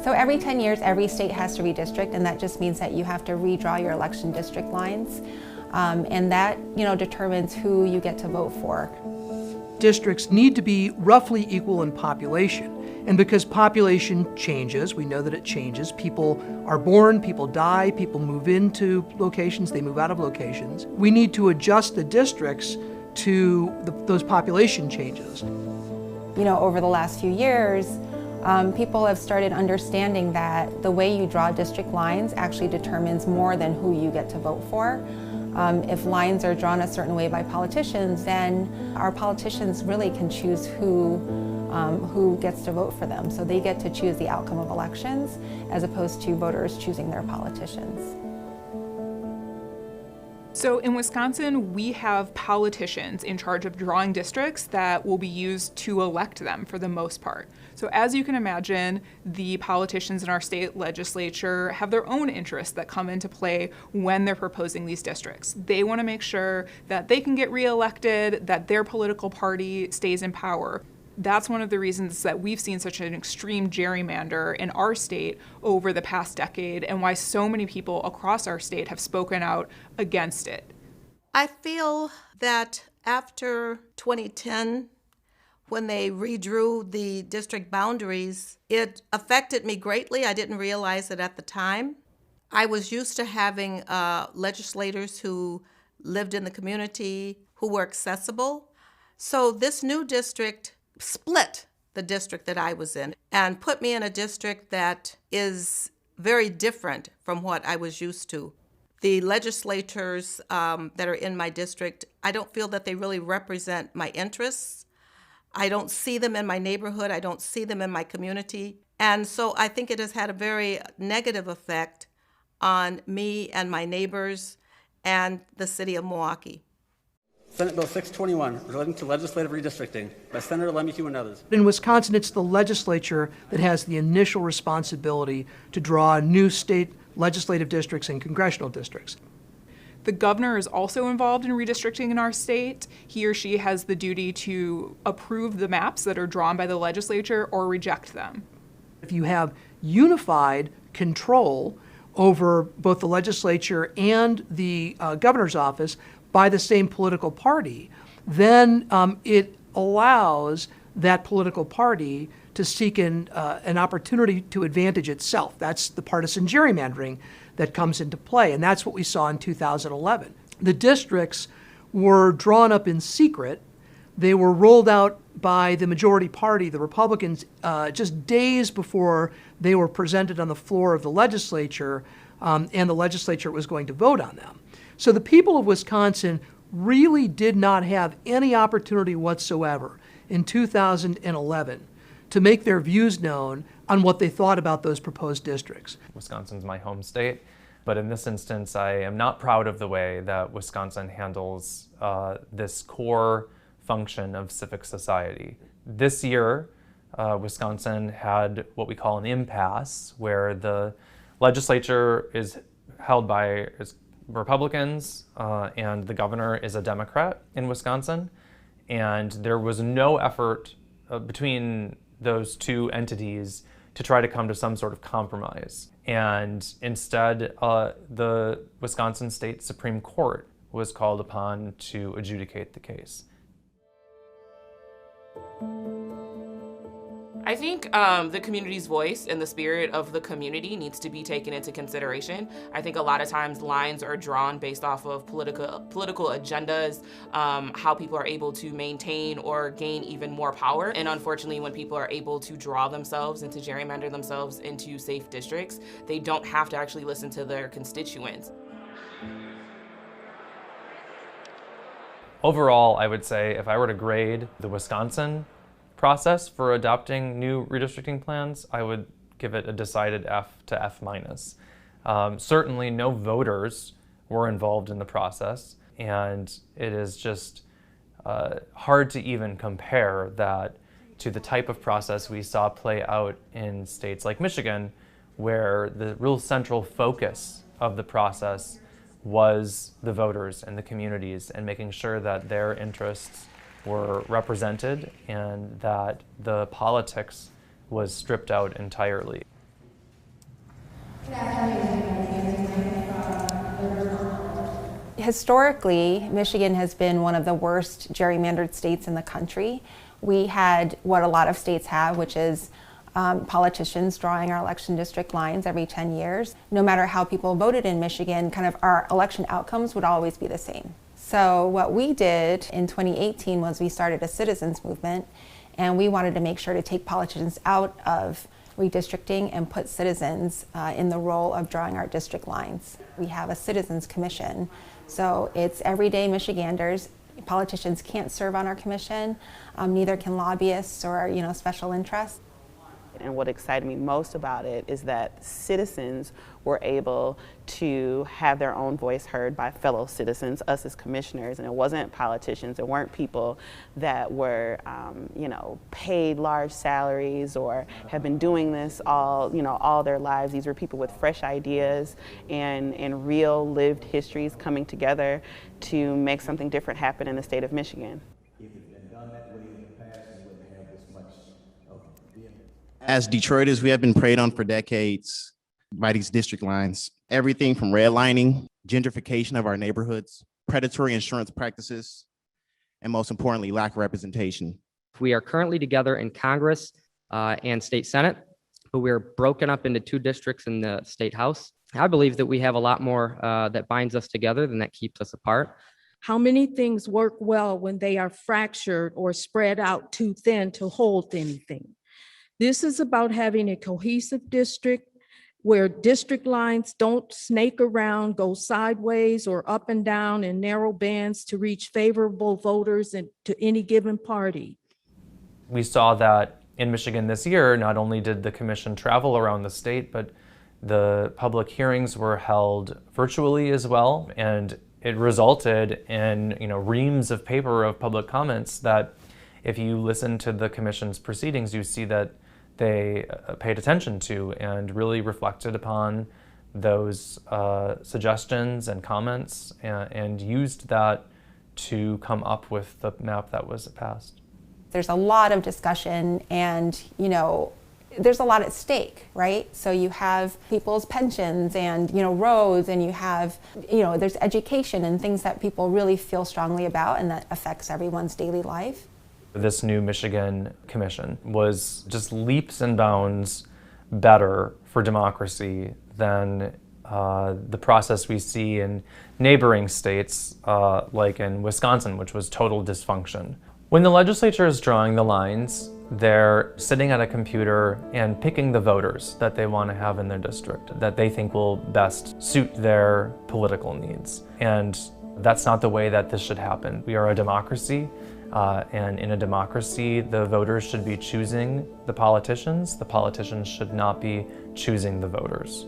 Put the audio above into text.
So every 10 years, every state has to redistrict, and that just means that you have to redraw your election district lines. And that, determines who you get to vote for. Districts need to be roughly equal in population. And because population changes, we know that it changes. People are born, people die, people move into locations, they move out of locations. We need to adjust the districts to those population changes. Over the last few years, people have started understanding that the way you draw district lines actually determines more than who you get to vote for. If lines are drawn a certain way by politicians, then our politicians really can choose who gets to vote for them. So they get to choose the outcome of elections as opposed to voters choosing their politicians. So in Wisconsin, we have politicians in charge of drawing districts that will be used to elect them for the most part. So as you can imagine, the politicians in our state legislature have their own interests that come into play when they're proposing these districts. They want to make sure that they can get reelected, that their political party stays in power. That's one of the reasons that we've seen such an extreme gerrymander in our state over the past decade, and why so many people across our state have spoken out against it. I feel that after 2010, when they redrew the district boundaries, it affected me greatly. I didn't realize it at the time. I was used to having legislators who lived in the community, who were accessible. So this new district split the district that I was in and put me in a district that is very different from what I was used to. The legislators that are in my district, I don't feel that they really represent my interests. I don't see them in my neighborhood. I don't see them in my community. And so I think it has had a very negative effect on me and my neighbors and the city of Milwaukee. Senate Bill 621, relating to legislative redistricting, by Senator Lemieux and others. In Wisconsin, it's the legislature that has the initial responsibility to draw new state legislative districts and congressional districts. The governor is also involved in redistricting in our state. He or she has the duty to approve the maps that are drawn by the legislature or reject them. If you have unified control over both the legislature and the governor's office by the same political party, then it allows that political party to seek an opportunity to advantage itself. That's the partisan gerrymandering that comes into play, and that's what we saw in 2011. The districts were drawn up in secret. They were rolled out by the majority party, the Republicans, just days before they were presented on the floor of the legislature, and the legislature was going to vote on them. So the people of Wisconsin really did not have any opportunity whatsoever in 2011 to make their views known on what they thought about those proposed districts. Wisconsin's my home state, but in this instance, I am not proud of the way that Wisconsin handles this core function of civic society. This year, Wisconsin had what we call an impasse, where the legislature is held by Republicans and the governor is a Democrat in Wisconsin, and there was no effort between those two entities to try to come to some sort of compromise. And instead, the Wisconsin State Supreme Court was called upon to adjudicate the case. I think the community's voice and the spirit of the community needs to be taken into consideration. I think a lot of times lines are drawn based off of political agendas, how people are able to maintain or gain even more power. And unfortunately, when people are able to draw themselves and to gerrymander themselves into safe districts, they don't have to actually listen to their constituents. Overall, I would say if I were to grade the Wisconsin process for adopting new redistricting plans, I would give it a decided F to F minus. Certainly no voters were involved in the process, and it is just hard to even compare that to the type of process we saw play out in states like Michigan, where the real central focus of the process was the voters and the communities and making sure that their interests were represented and that the politics was stripped out entirely. Historically, Michigan has been one of the worst gerrymandered states in the country. We had what a lot of states have, which is politicians drawing our election district lines every 10 years. No matter how people voted in Michigan, kind of our election outcomes would always be the same. So what we did in 2018 was we started a citizens movement, and we wanted to make sure to take politicians out of redistricting and put citizens in the role of drawing our district lines. We have a citizens commission, so it's everyday Michiganders. Politicians can't serve on our commission, neither can lobbyists or special interests. And what excited me most about it is that citizens were able to have their own voice heard by fellow citizens, us as commissioners, and it wasn't politicians. It weren't people that were, paid large salaries or have been doing this all their lives. These were people with fresh ideas and real lived histories coming together to make something different happen in the state of Michigan. As Detroiters, we have been preyed on for decades by these district lines. Everything from redlining, gentrification of our neighborhoods, predatory insurance practices, and most importantly, lack of representation. We are currently together in Congress and state Senate, but we're broken up into 2 districts in the state house. I believe that we have a lot more that binds us together than that keeps us apart. How many things work well when they are fractured or spread out too thin to hold anything? This is about having a cohesive district where district lines don't snake around, go sideways or up and down in narrow bands to reach favorable voters and to any given party. We saw that in Michigan this year. Not only did the commission travel around the state, but the public hearings were held virtually as well, and it resulted in reams of paper of public comments that if you listen to the commission's proceedings, you see that they paid attention to and really reflected upon those suggestions and comments and used that to come up with the map that was passed. There's a lot of discussion and, there's a lot at stake, right? So you have people's pensions and, roads, and you have, there's education and things that people really feel strongly about and that affects everyone's daily life. This new Michigan commission was just leaps and bounds better for democracy than the process we see in neighboring states like in Wisconsin, which was total dysfunction. When the legislature is drawing the lines, they're sitting at a computer and picking the voters that they want to have in their district, that they think will best suit their political needs. And that's not the way that this should happen. We are a democracy. And in a democracy, the voters should be choosing the politicians. The politicians should not be choosing the voters.